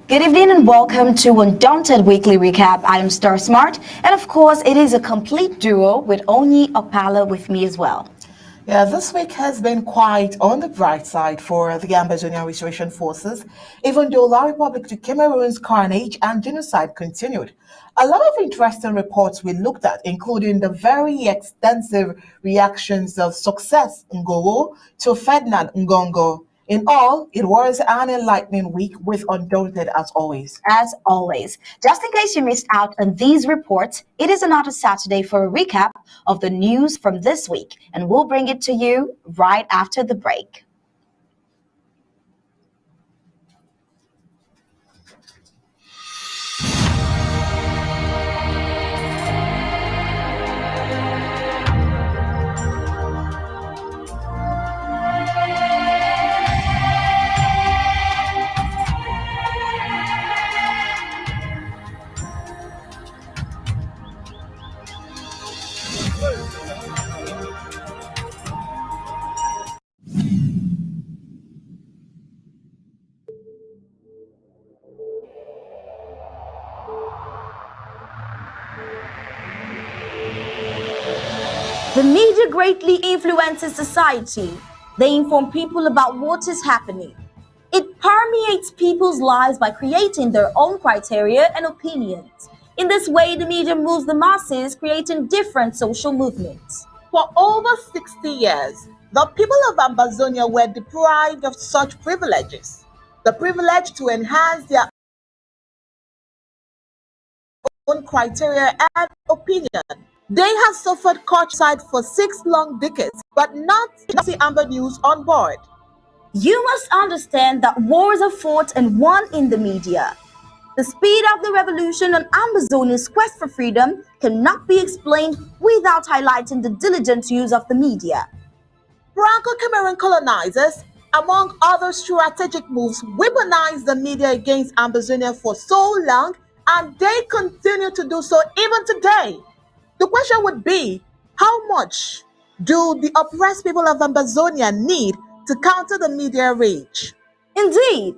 Good evening and welcome to Undaunted Weekly Recap. I am Star Smart, and of course, it is a complete duo with Onyi Opala with me as well. Yeah, this week has been quite on the bright side for the Ambazonia Restoration Forces, even though La Republic to Cameroon's carnage and genocide continued. A lot of interesting reports we looked at, including the very extensive reactions of Success Ngoro to Ferdinand Ngongo. In all, it was an enlightening week with Undaunted as always. As always, just in case you missed out on these reports, it is another Saturday for a recap of the news from this week, and we'll bring it to you right after the break. The media greatly influences society. They inform people about what is happening. It permeates people's lives by creating their own criteria and opinions. In this way, the media moves the masses, creating different social movements. For over 60 years, the people of Ambazonia were deprived of such privileges. The privilege to enhance their own criteria and opinion. They have suffered courtside for 6 long decades, but not see Amber News on board. You must understand that wars are fought and won in the media. The speed of the revolution on Ambazonia's quest for freedom cannot be explained without highlighting the diligent use of the media. Franco-Cameroon colonizers, among other strategic moves, weaponized the media against Ambazonia for so long, and they continue to do so even today. The question would be, how much do the oppressed people of Ambazonia need to counter the media rage? Indeed,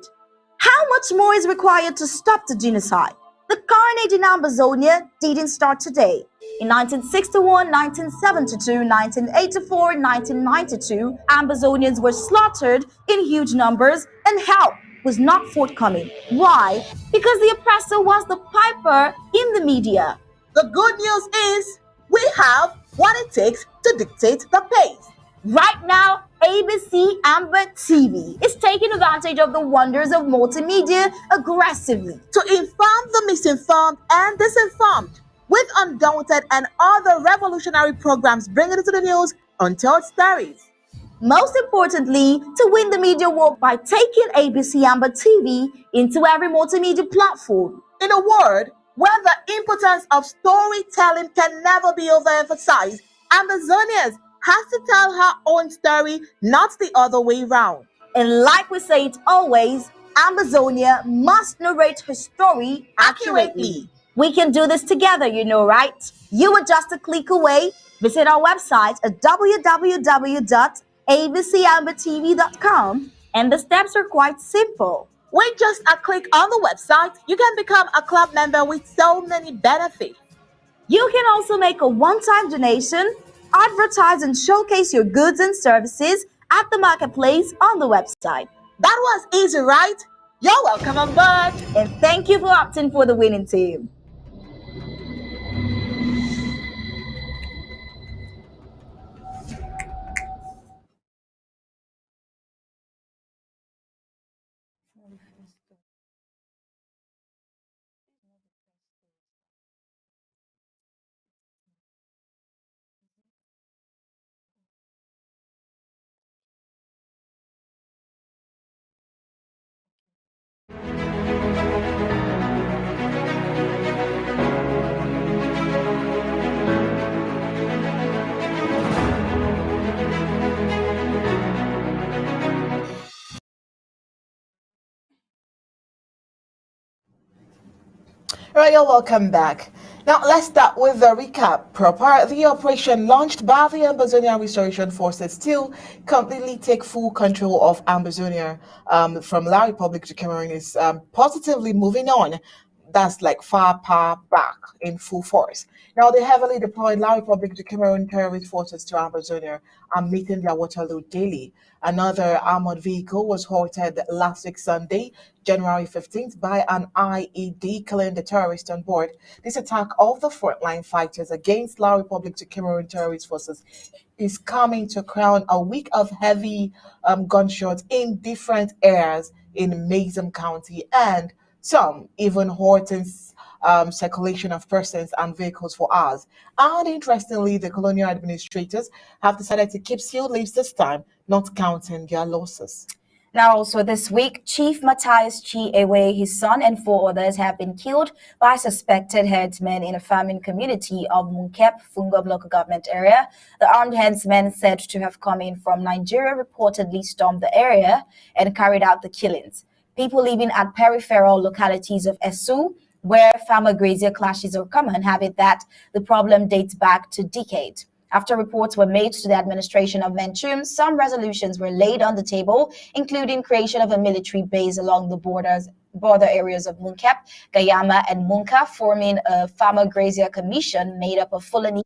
how much more is required to stop the genocide? The carnage in Ambazonia didn't start today. In 1961, 1972, 1984, and 1992, Ambazonians were slaughtered in huge numbers and help was not forthcoming. Why? Because the oppressor was the piper in the media. The good news is we have what it takes to dictate the pace. Right now, ABC Amba TV is taking advantage of the wonders of multimedia aggressively to inform the misinformed and disinformed with Undaunted and other revolutionary programs bringing it to the news untold stories. Most importantly, to win the media war by taking ABC Amba TV into every multimedia platform. In a word, where the importance of storytelling can never be overemphasized, Ambazonians has to tell her own story, not the other way round. And like we say it always, Ambazonia must narrate her story accurately. We can do this together, you know, right? You are just a click away. Visit our website at www.abcambatv.com, and the steps are quite simple. With just a click on the website, you can become a club member with so many benefits. You can also make a one-time donation, advertise and showcase your goods and services at the marketplace on the website. That was easy, right? You're welcome on board. And thank you for opting for the winning team. All right, you're welcome back. Now, let's start with the recap proper. The operation launched by the Ambazonia Restoration Forces to completely take full control of Ambazonia from La Republic to Cameroon is positively moving on. That's like far back in full force. Now, the heavily deployed La Republic to Cameroon terrorist forces to Ambazonia are meeting their Waterloo daily. Another armored vehicle was halted last week Sunday, January 15th, by an IED, killing the terrorist on board. This attack of the frontline fighters against La Republic to Cameroon terrorist forces is coming to crown a week of heavy gunshots in different areas in Mazam County, and some even halting circulation of persons and vehicles for hours. And interestingly, the colonial administrators have decided to keep sealed lips this time, not counting their losses. Now, also this week, Chief Matthias Chi-Ewe, his son, and 4 others have been killed by suspected herdsmen in a farming community of Munkep, Fungom local government area. The armed herdsmen, said to have come in from Nigeria, reportedly stormed the area and carried out the killings. People living at peripheral localities of Esu, where farmer-grazier clashes are common, have it that the problem dates back to decades. After reports were made to the administration of Menchum, some resolutions were laid on the table, including creation of a military base along the border areas of Munkep, Gayama, and Munka, forming a farmer-grazier commission made up of Fulani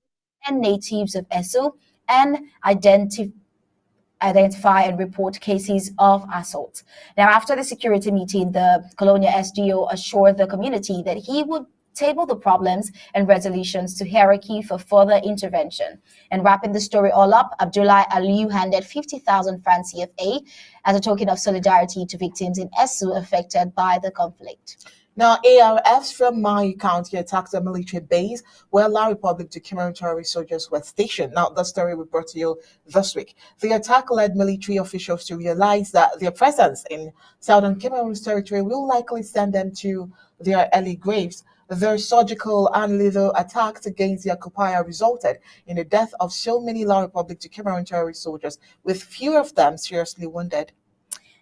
and natives of Esu, and identify and report cases of assault. Now, after the security meeting, the Colonial SDO assured the community that he would table the problems and resolutions to hierarchy for further intervention. And wrapping the story all up, Abdullah Aliyu handed 50,000 francs CFA as a token of solidarity to victims in Esu affected by the conflict. Now, ARFs from Maui County attacked a military base where La Republic to Cameroon terrorist soldiers were stationed. Now, the story we brought to you this week. The attack led military officials to realize that their presence in southern Cameroon's territory will likely send them to their early graves. Their surgical and lethal attacks against the occupier resulted in the death of so many La Republic to Cameroon terrorist soldiers, with few of them seriously wounded.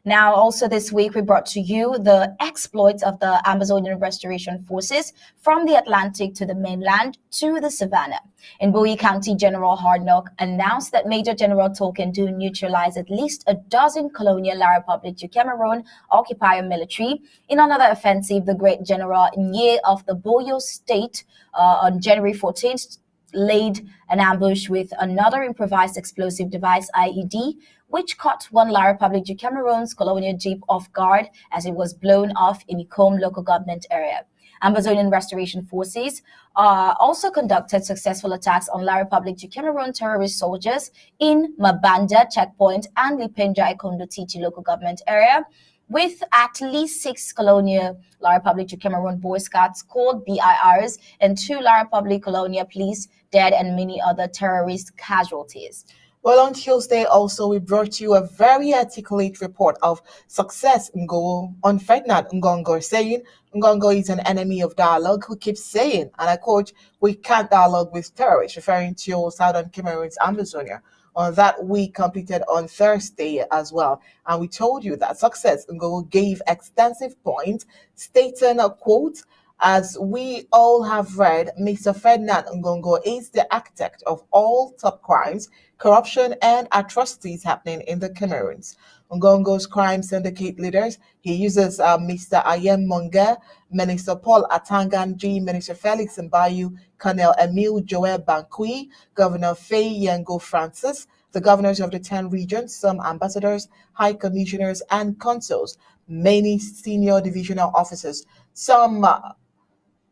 Now, also this week, we brought to you the exploits of the Amazonian Restoration Forces from the Atlantic to the mainland to the savannah. In Bowie County, General Hardnock announced that Major General Tolkien do neutralize at least a dozen colonial La Republic to Cameroon occupier military. In another offensive, the Great General Nye of the Boyo State on January 14th laid an ambush with another improvised explosive device, IED, which caught one La Republic du Cameroon's colonial jeep off guard as it was blown off in Ikom local government area. Amazonian Restoration Forces also conducted successful attacks on La Republic du Cameroon terrorist soldiers in Mabanda checkpoint and Lipenja Ikondo Titi local government area, with at least 6 colonial La Republic du Cameroon Boy Scouts called BIRs and 2 La Republic colonial police dead and many other terrorist casualties. Well, on Tuesday also, we brought you a very articulate report of success Ngo on Ferdinand Ngongo, saying Ngongo is an enemy of dialogue who keeps saying, and I quote, "We can't dialogue with terrorists," referring to southern Cameroon's Amazonia. On that we completed on Thursday as well. And we told you that Success Ngo gave extensive points, stating a quote, "As we all have read, Mr. Ferdinand Ngongo is the architect of all top crimes, corruption, and atrocities happening in the Cameroons. Ngongo's crime syndicate leaders, he uses Mr. Ayem Monga, Minister Paul Atanganji, Minister Felix Mbayu, Colonel Emile Joel Bankui, Governor Faye Yengo Francis, the governors of the 10 regions, some ambassadors, high commissioners, and consuls, many senior divisional officers, some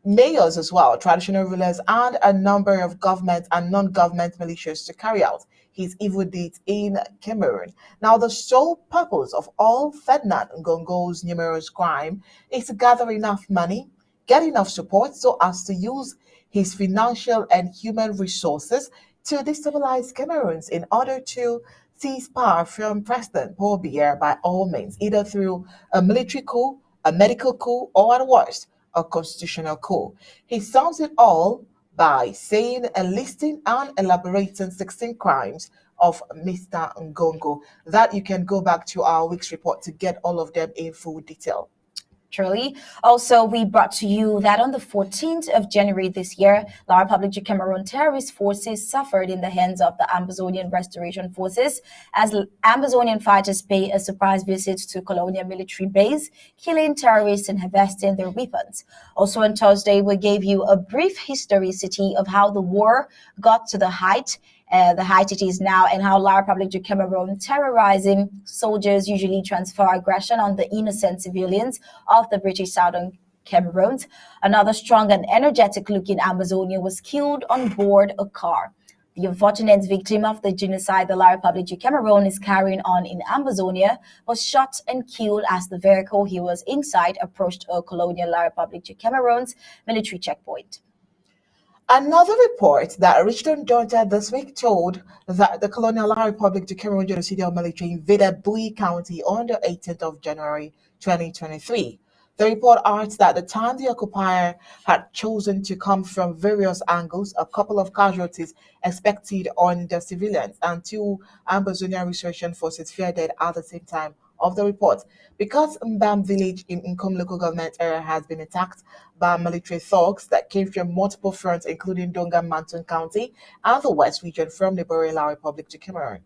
mayors as well, traditional rulers, and a number of government and non-government militias to carry out his evil deeds in Cameroon. Now, the sole purpose of all Ferdinand Ngongo's numerous crime is to gather enough money, get enough support so as to use his financial and human resources to destabilize Cameroons in order to seize power from President Paul Biya by all means, either through a military coup, a medical coup, or at worst, a constitutional coup. He sums it all by saying and listing and elaborating 16 crimes of Mr. Ngongo. That you can go back to our week's report to get all of them in full detail. Truly. Also, we brought to you that on the 14th of January this year, La Republic du Cameroon terrorist forces suffered in the hands of the Ambazonian Restoration Forces as Ambazonian fighters pay a surprise visit to colonial military base, killing terrorists and harvesting their weapons. Also on Thursday, we gave you a brief historicity of how the war got to the height it is now, and how La Republic du Cameroon terrorizing soldiers usually transfer aggression on the innocent civilians of the British Southern Cameroon. Another strong and energetic looking Amazonian was killed on board a car. The unfortunate victim of the genocide the La Republic du Cameroon is carrying on in Amazonia was shot and killed as the vehicle he was inside approached a colonial La Republic du Cameroon's military checkpoint. Another report that reached Undaunted this week told that the Colonial Republic, the Cameroon Genocidal Military, invaded Bui County on the 18th of January 2023. The report adds that the time the occupier had chosen to come from various angles, a couple of casualties expected on the civilians and two Ambazonian Restoration Forces feared dead at the same time of the report. Because Mbam village in Nkom local government area has been attacked by military thugs that came from multiple fronts, including Donga Mountain County and the West region from neighboring La Republic to Cameroon.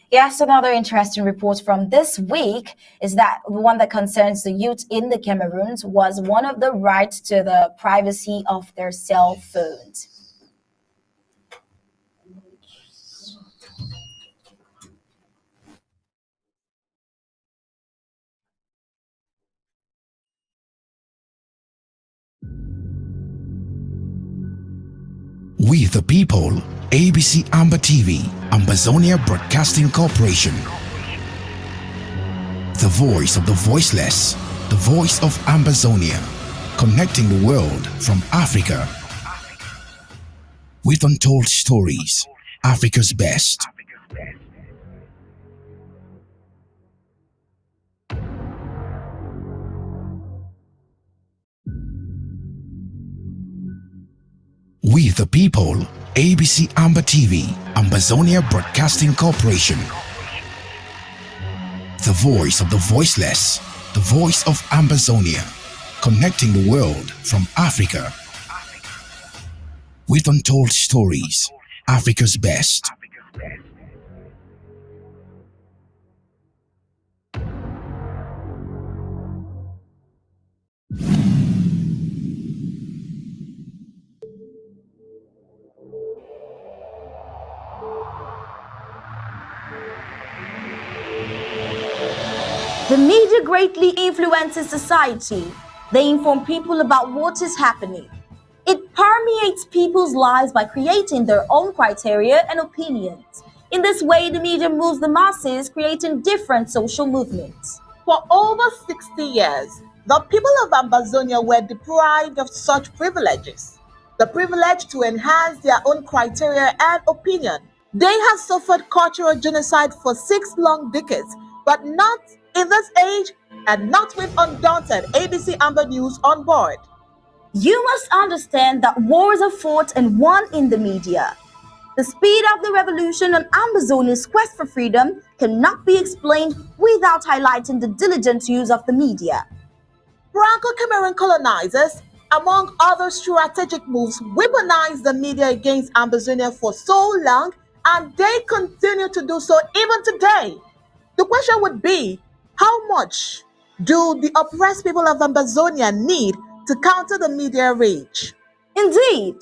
Yes, another interesting report from this week is that the one that concerns the youth in the Cameroons was one of the rights to the privacy of their cell phones. We the people, ABC Amba TV, Ambazonia Broadcasting Corporation. The voice of the voiceless, the voice of Ambazonia, connecting the world from Africa with untold stories, Africa's best. We the people, ABC Amba TV, Ambazonia Broadcasting Corporation. The voice of the voiceless, the voice of Ambazonia, connecting the world from Africa with untold stories, Africa's best. The media greatly influences society. They inform people about what is happening. It permeates people's lives by creating their own criteria and opinions. In this way, the media moves the masses, creating different social movements. For over 60 years, the people of Ambazonia were deprived of such privileges. The privilege to enhance their own criteria and opinion. They have suffered cultural genocide for 6 long decades, but not in this age and not with Undaunted ABC Amba News on board. You must understand that wars are fought and won in the media. The speed of the revolution on Ambazonia's quest for freedom cannot be explained without highlighting the diligent use of the media. Franco-Cameroon colonizers, among other strategic moves, weaponized the media against Ambazonia for so long, and they continue to do so even today. The question would be, how much do the oppressed people of Ambazonia need to counter the media rage? Indeed,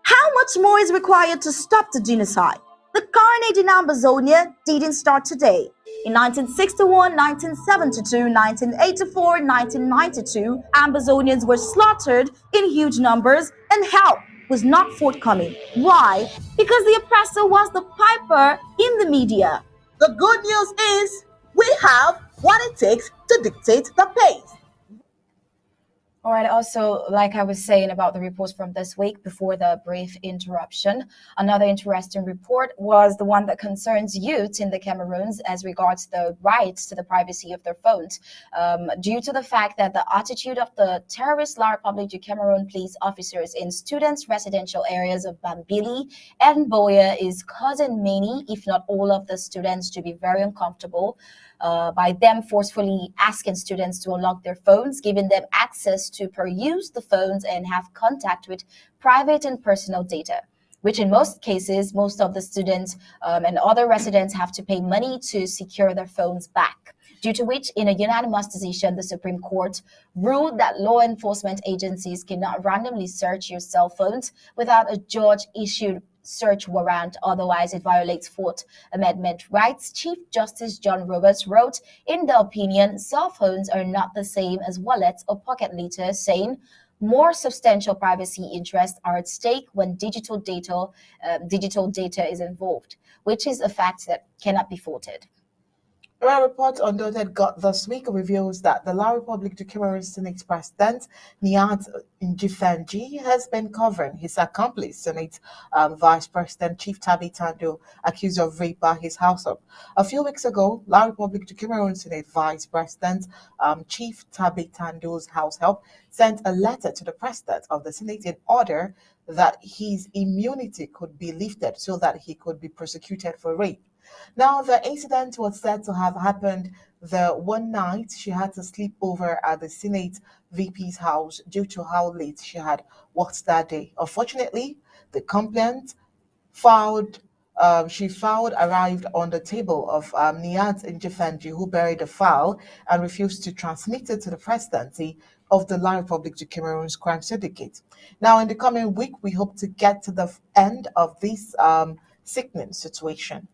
how much more is required to stop the genocide? The carnage in Ambazonia didn't start today. In 1961, 1972, 1984, 1992, Ambazonians were slaughtered in huge numbers and help was not forthcoming. Why? Because the oppressor was the piper in the media. The good news is we have what it takes to dictate the pace. All right. Also, like I was saying about the reports from this week before the brief interruption, another interesting report was the one that concerns youth in the Cameroons as regards the rights to the privacy of their phones, due to the fact that the attitude of the terrorist La Republic du Cameroon police officers in students' residential areas of Bambili and Boya is causing many, if not all, of the students to be very uncomfortable. by them forcefully asking students to unlock their phones, giving them access to peruse the phones and have contact with private and personal data, which in most cases, most of the students and other residents have to pay money to secure their phones back. Due to which, in a unanimous decision, the Supreme Court ruled that law enforcement agencies cannot randomly search your cell phones without a judge-issued search warrant. Otherwise, it violates Fourth Amendment rights. Chief Justice John Roberts wrote in the opinion, cell phones are not the same as wallets or pocket letters, saying, more substantial privacy interests are at stake when digital data is involved, which is a fact that cannot be faulted. A report Undaunted got this week reveals that the La Republic du Cameroon Senate President Niad Njifenji has been covering his accomplice, Senate Vice President Chief Tabi Tando, accused of rape by his household. A few weeks ago, La Republic du Cameroon Senate Vice President Chief Tabi Tando's household sent a letter to the President of the Senate in order that his immunity could be lifted so that he could be prosecuted for rape. Now, the incident was said to have happened the one night she had to sleep over at the Senate VP's house due to how late she had worked that day. Unfortunately, the complaint she filed arrived on the table of Niad Njifenji, who buried the file and refused to transmit it to the presidency of the La Republic du Cameroon's crime syndicate. Now, in the coming week, we hope to get to the end of this sickening situation.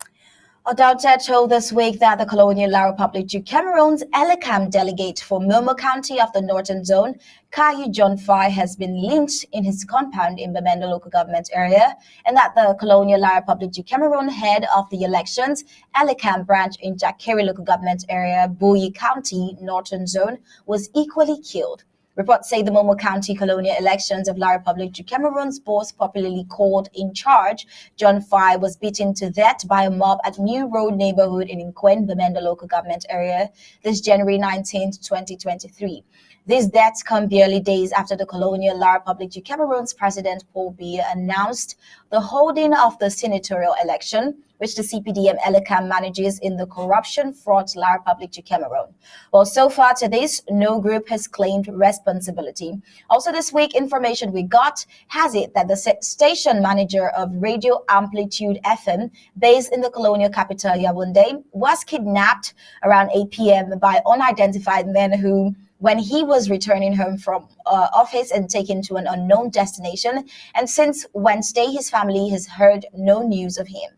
Undaunted told this week that the colonial La Republic du Cameroon's Elecam delegate for Momo County of the Northern Zone, Kayu John Fai, has been lynched in his compound in Bamenda local government area, and that the colonial La Republic du Cameroon head of the elections Elecam branch in Jakeri local government area, Boyi County, Northern Zone, was equally killed. Reports say the Momo County colonial elections of La Republic du Cameroon's boss, popularly called in charge, John Fai, was beaten to death by a mob at New Road neighborhood in Nkwen, Bamenda local government area, this January 19, 2023. These deaths come barely days after the colonial La Republic du Cameroon's President Paul Biya announced the holding of the senatorial election, which the CPDM Elecam manages in the corruption-fraught La Republic du Cameroon. Well, so far to this, no group has claimed responsibility. Also this week, information we got has it that the station manager of Radio Amplitude FM, based in the colonial capital Yaoundé, was kidnapped around 8 p.m. by unidentified men who, when he was returning home from office and taken to an unknown destination, and since Wednesday, his family has heard no news of him.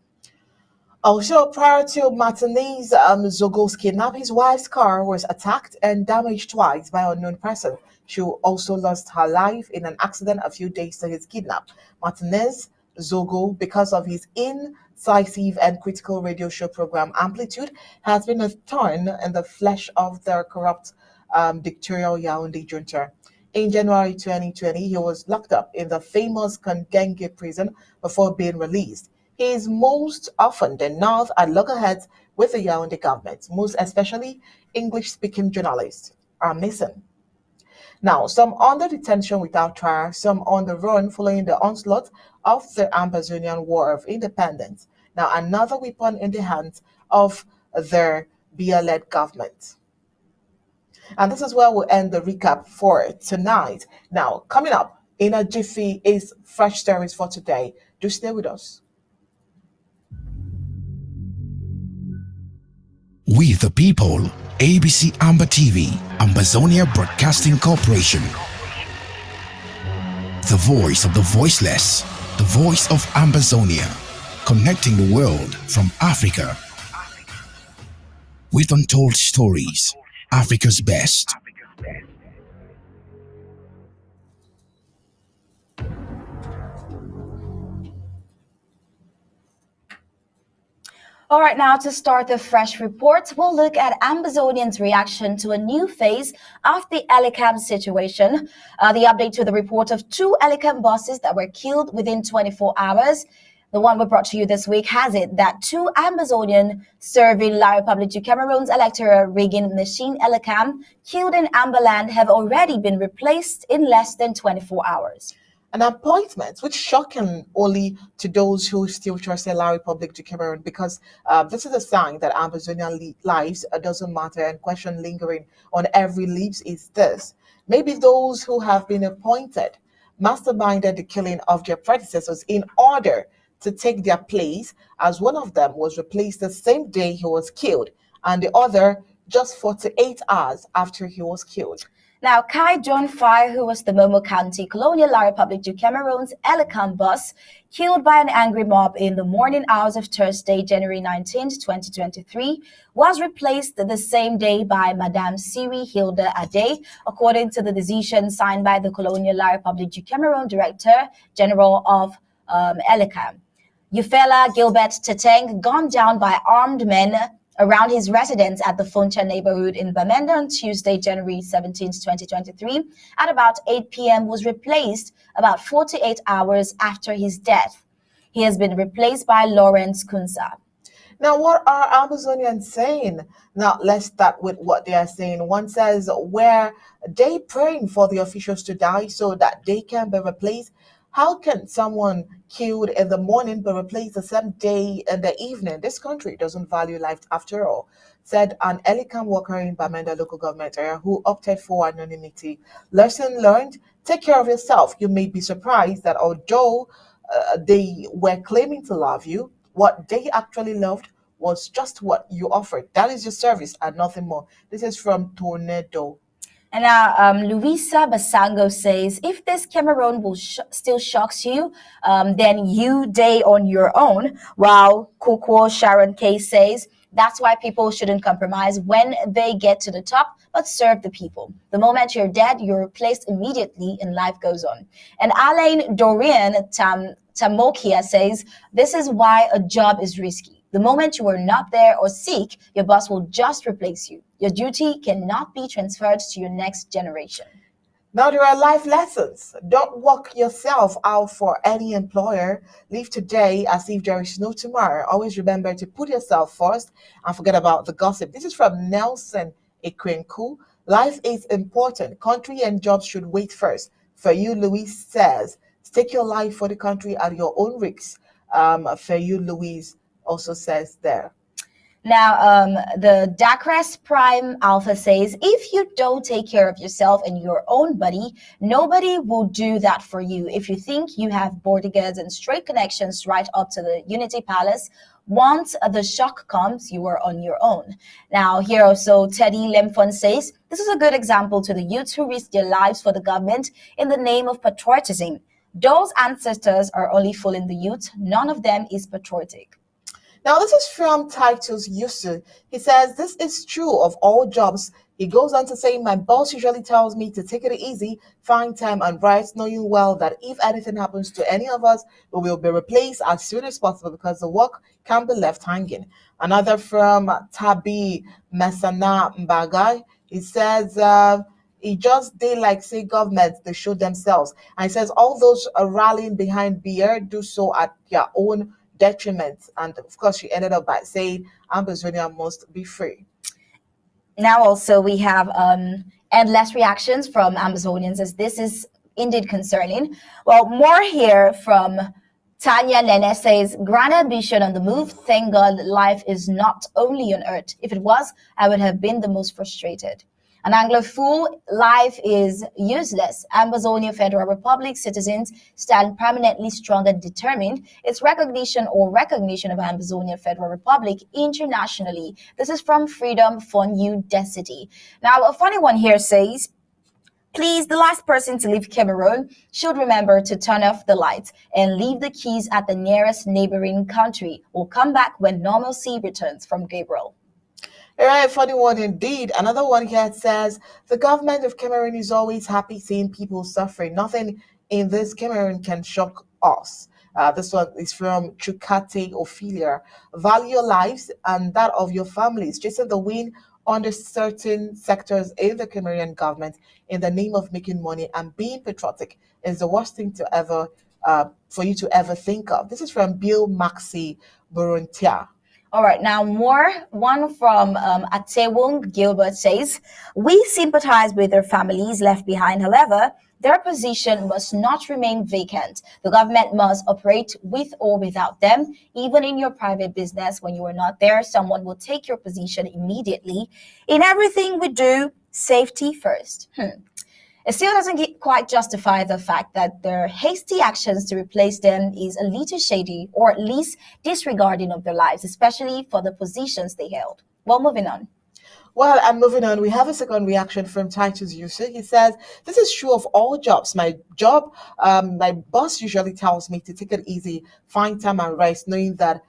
Also, prior to Martinez Zogo's kidnap, his wife's car was attacked and damaged twice by an unknown person. She also lost her life in an accident a few days to his kidnap. Martinez Zogo, because of his incisive and critical radio show program Amplitude, has been a thorn in the flesh of the corrupt dictatorial Yaoundé junta. In January 2020, he was locked up in the famous Kangenge prison before being released. He is most often the north at loggerheads with the Yaoundé government, most especially English-speaking journalists are missing. Now, some under detention without trial, some on the run following the onslaught of the Ambazonian War of Independence. Now, another weapon in the hands of the Biya-led government. And this is where we'll end the recap for tonight. Now, coming up in a jiffy is fresh stories for today. Do stay with us. We the people, ABC Amba TV, Ambazonia Broadcasting Corporation. The voice of the voiceless, the voice of Ambazonia, connecting the world from Africa with untold stories, Africa's best. All right, now to start the fresh report, we'll look at Ambazonians' reaction to a new phase of the Elecam situation. The update to the report of 2 Elecam bosses that were killed within 24 hours. The one we brought to you this week has it that 2 Ambazonian serving La Republic du Cameroon's electoral rigging machine Elecam killed in Ambaland have already been replaced in less than 24 hours. An appointment which shocking only to those who still trust the La Republic to Cameroon, because this is a sign that Amazonian lives doesn't matter, and question lingering on every lips is this: maybe those who have been appointed masterminded the killing of their predecessors in order to take their place, as one of them was replaced the same day he was killed, and the other just 48 hours after he was killed. Now, Kai John Fai, who was the Momo County Colonial La Republic du Cameroon's Elecam bus, killed by an angry mob in the morning hours of Thursday, January 19, 2023, was replaced the same day by Madame Siri Hilda Ade, according to the decision signed by the Colonial La Republic du Cameroon Director General of Elecam. Eufela Gilbert Teteng, gunned down by armed men around his residence at the Funcha neighborhood in Bamenda on Tuesday, January 17, 2023, at about 8 p.m., was replaced about 48 hours after his death. He has been replaced by Lawrence Kunsa. Now, what are Amazonians saying? Now, let's start with what they are saying. One says, were they praying for the officials to die so that they can be replaced? How can someone killed in the morning be replaced the same day in the evening? This country doesn't value life after all, said an Elecam worker in Bamenda local government area who opted for anonymity. Lesson learned: take care of yourself. You may be surprised that although they were claiming to love you, what they actually loved was just what you offered. That is your service and nothing more. This is from Tornado. And now, Luisa Basango says, if this Cameroon will still shocks you, then you day on your own. While Kukwo Sharon K says, that's why people shouldn't compromise when they get to the top, but serve the people. The moment you're dead, you're replaced immediately and life goes on. And Alain Dorian Tamokia says, this is why a job is risky. The moment you are not there or sick, your boss will just replace you. Your duty cannot be transferred to your next generation. Now, there are life lessons. Don't work yourself out for any employer. Live today as if there is no tomorrow. Always remember to put yourself first and forget about the gossip. This is from Nelson Ekwenku. Life is important. Country and jobs should wait first. For you, Louise says, stake your life for the country at your own risk. For you, Louise also says there. Now, the Dacres Prime Alpha says, if you don't take care of yourself and your own body, nobody will do that for you. If you think you have bodyguards and straight connections right up to the Unity Palace, once the shock comes, you are on your own. Now, here also, Teddy Lemfon says, this is a good example to the youths who risk their lives for the government in the name of patriotism. Those ancestors are only fooling the youth. None of them is patriotic. Now, this is from Titus Yusuf. He says, this is true of all jobs. He goes on to say, my boss usually tells me to take it easy, find time and rest, knowing well that if anything happens to any of us, we will be replaced as soon as possible because the work can't be left hanging. Another from Tabi Masana Mbagai. He says, it just they like say governments, they show themselves. And he says, all those rallying behind beer do so at their own detriment. And of course, she ended up by saying Ambazonia must be free. Now also we have endless reactions from Amazonians as this is indeed concerning. Well, more here from Tanya Nene says, grand ambition on the move. Thank God life is not only on earth. If it was, I would have been the most frustrated. An Anglophile, life is useless. Amazonia Federal Republic citizens stand permanently strong and determined. Its recognition of Amazonia Federal Republic internationally. This is from Freedom for New Density. Now, a funny one here says, please, the last person to leave Cameroon should remember to turn off the lights and leave the keys at the nearest neighboring country. We'll come back when normalcy returns. From Gabriel. All right, funny one indeed. Another one here says, the government of Cameroon is always happy seeing people suffering. Nothing in this Cameroon can shock us. This one is from Chukate Ophelia. Value your lives and that of your families. Chasing the wind under certain sectors in the Cameroonian government in the name of making money and being patriotic is the worst thing to ever, for you to ever think of. This is from Bill Maxi Buruntia. All right, now one from Atewung Gilbert says, we sympathize with their families left behind. However, Their position must not remain vacant. The government must operate with or without them. Even in your private business, when you are not there, someone will take your position immediately. In everything we do, safety first. It still doesn't quite justify the fact that their hasty actions to replace them is a little shady, or at least disregarding of their lives, especially for the positions they held. Well, moving on. Well, and moving on, we have a second reaction from Titus Yusuf. He says, "This is true of all jobs. My boss usually tells me to take it easy, find time and rest, knowing that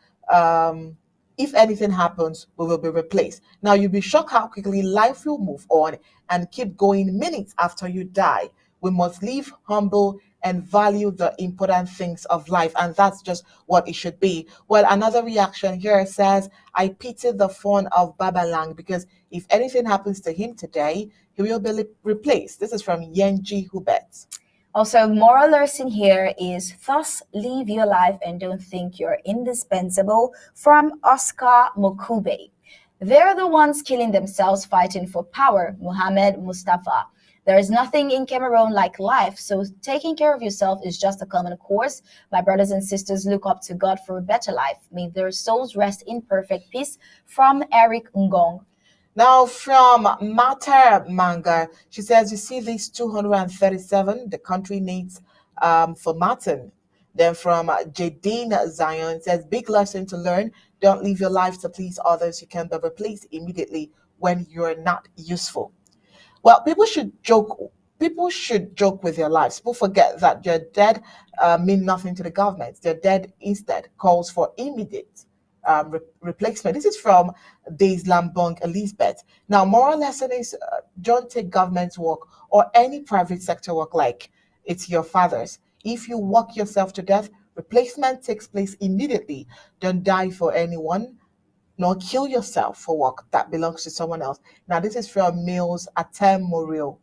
if anything happens, we will be replaced. Now, you'll be shocked how quickly life will move on and keep going minutes after you die. We must live humble and value the important things of life." And that's just what it should be. Well, another reaction here says, "I pity the fun of Babalang because if anything happens to him today, he will be replaced." This is from Yenji Hubert. Also, moral lesson here is thus live your life and don't think you're indispensable, from Oscar Mokube. They're the ones killing themselves fighting for power, Muhammad Mustafa. There is nothing in Cameroon like life, so taking care of yourself is just a common course. My brothers and sisters, look up to God for a better life. May their souls rest in perfect peace, from Eric Ngong. Now from Mater Manga, she says, "You see these 237 the country needs for Martin." Then from Jadine Zion says, "Big lesson to learn. Don't live your life to please others. You can be replaced immediately when you're not useful." Well, people should joke. People should joke with their lives. People forget that your dead mean nothing to the government. Their dead instead calls for immediate replacement. This is from Days Lambong Elizabeth. Now, moral lesson is don't take government work or any private sector work like it's your father's. If you work yourself to death, replacement takes place immediately. Don't die for anyone, nor kill yourself for work that belongs to someone else. Now, this is from Mills Atem Muriel.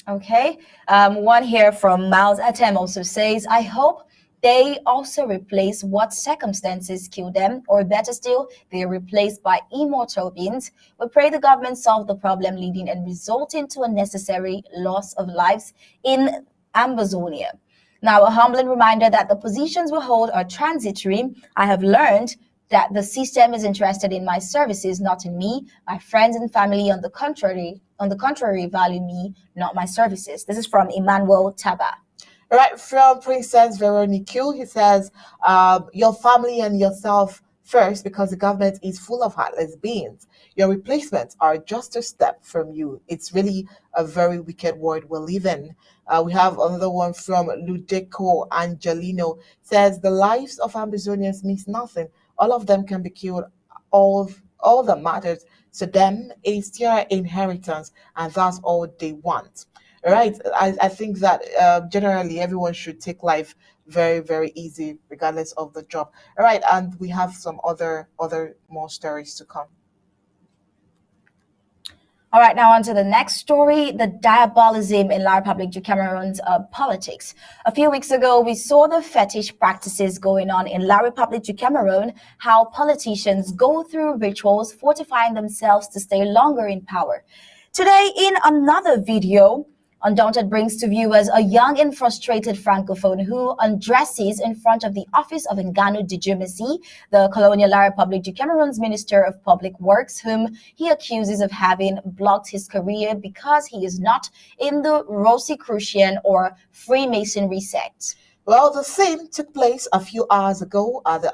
Okay. One here from Miles Atem also says, "I hope they also replace what circumstances kill them, or better still, they are replaced by immortal beings. We pray the government solve the problem leading and resulting to unnecessary loss of lives in Ambazonia." Now, a humbling reminder that the positions we hold are transitory. I have learned that the system is interested in my services, not in me. My friends and family, on the contrary, value me, not my services. This is from Emmanuel Taba. All right, from Princess Veronique, he says, "Your family and yourself first, because the government is full of heartless beings. Your replacements are just a step from you." It's really a very wicked world we live in. We have another one from Ludeco Angelino, says, "The lives of Ambazonians means nothing. All of them can be killed. All that matters to them is their inheritance, and that's all they want." All right, I think that generally everyone should take life very, very easy, regardless of the job. All right, and we have some other more stories to come. All right, now on to the next story, the diabolism in La République du Cameroon's politics. A few weeks ago, we saw the fetish practices going on in La République du Cameroon, how politicians go through rituals fortifying themselves to stay longer in power. Today, in another video, Undaunted brings to viewers a young and frustrated Francophone who undresses in front of the office of Ngannou Djemesi, the colonial La République du Cameroon's Minister of Public Works, whom he accuses of having blocked his career because he is not in the Rosicrucian or Freemasonry sect. Well, the scene took place a few hours ago at the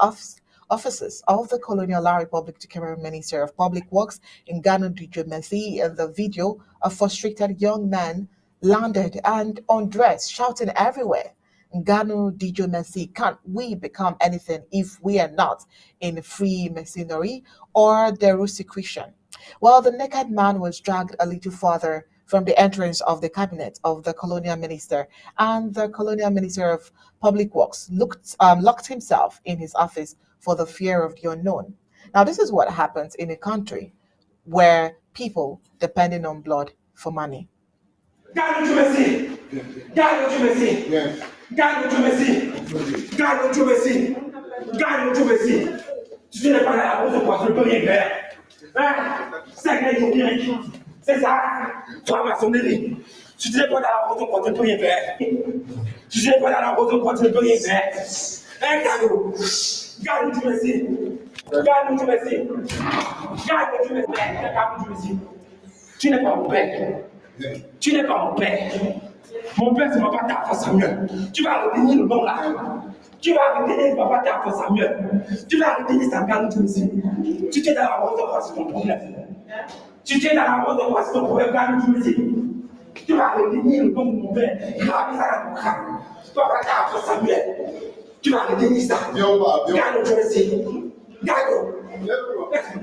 offices of the colonial La République du Cameroon Minister of Public Works in Ngannou Djemesi. In the video, a frustrated young man landed and undressed, shouting everywhere, "Ngannou Djemesi, can't we become anything if we are not in Freemasonry or the Rosicrucian?" Well, the naked man was dragged a little farther from the entrance of the cabinet of the colonial minister, and the colonial minister of Public Works locked himself in his office for the fear of the unknown. Now, this is what happens in a country where people depending on blood for money. God would you mercy. God would you mercy. God would you mercy. God would you mercy. God would you mercy. Tu n'es pas là pour ne peux rien faire. C'est ça, franc-maçonnerie. Tu disais pas dans la route, on continue rien faire. Tu disais pas dans la route, on continue rien faire. Un cadeau. Garde-nous du Messie. Garde-nous du Messie. Garde-nous du Messie. Garde-nous du Messie. Tu n'es pas mon père. Tu n'es pas mon père. Mon père, c'est papa ta Samuel. Tu vas retenir le nom là. Tu vas retenir papa ta Samuel. Tu vas retenir sa garde du Messie. Tu t'es dans la route, c'est ton problème. Tu t'es dans la route, c'est ton problème. Garde-nous du Messie. Tu vas retenir le nom de mon père. Il va mettre ça dans ton crâne. Papa ta Samuel. Tu vas retenir ça. Garde-nous du Messie. Garde-nous. Laisse-le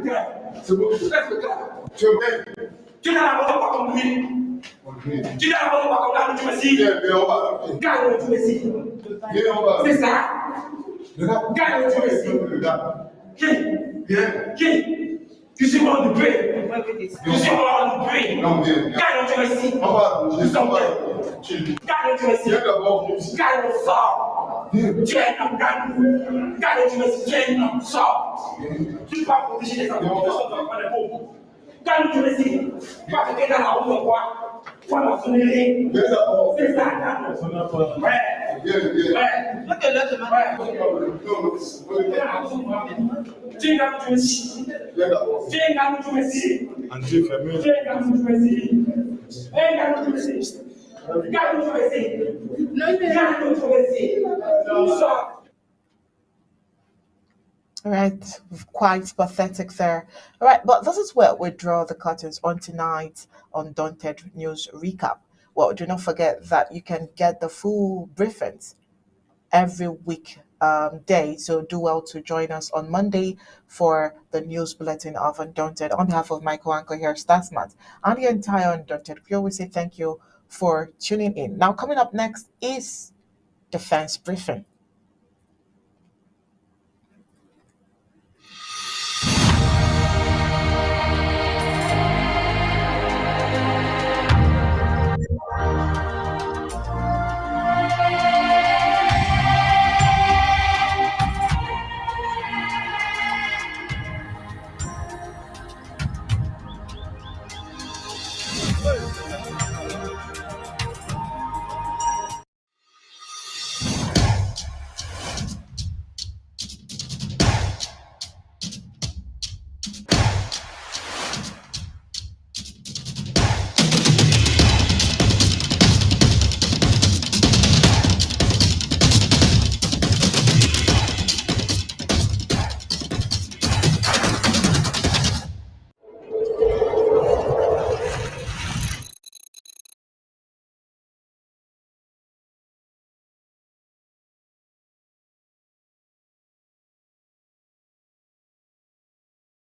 clair. C'est bon. Laisse-le clair. Tu es vrai. Tu n'as la raison pas comme lui. Tu n'as la raison pas comme garde du Messie. Viens, on va. Garde du Messie. Viens, on va. C'est ça. Garde du Messie. Qui Tu suis mort de paix. Tu suis mort de paix. Non, viens. Garde du Messie. On va. Nous sommes garde du Messie. Viens d'abord. Garde le sort. Tu es un homme, garde du Messie. Tu es un homme, sort. Tu ne peux pas protéger les enfants. Tu ne peux pas les pauvres. Garde du Messie. Parce que dans la route, quoi. Faut la sonnerie. Viens d'abord. C'est ça, garde. Ouais. Viens. Tu es garde du Messie. Viens d'abord. Tu es garde du Messie. André, fermez. Tu es garde du Messie. Garde du Messie. Garde du Messie. Garde du Messie. Sors. Right, quite pathetic there. All right, but this is where we draw the curtains on tonight's Undaunted News Recap. Well, do not forget that you can get the full briefings every week day. So do well to join us on Monday for the news bulletin of Undaunted. On behalf of my co-anchor here, Stasmat, and the entire Undaunted crew, we say thank you for tuning in. Now, coming up next is Defense Briefing.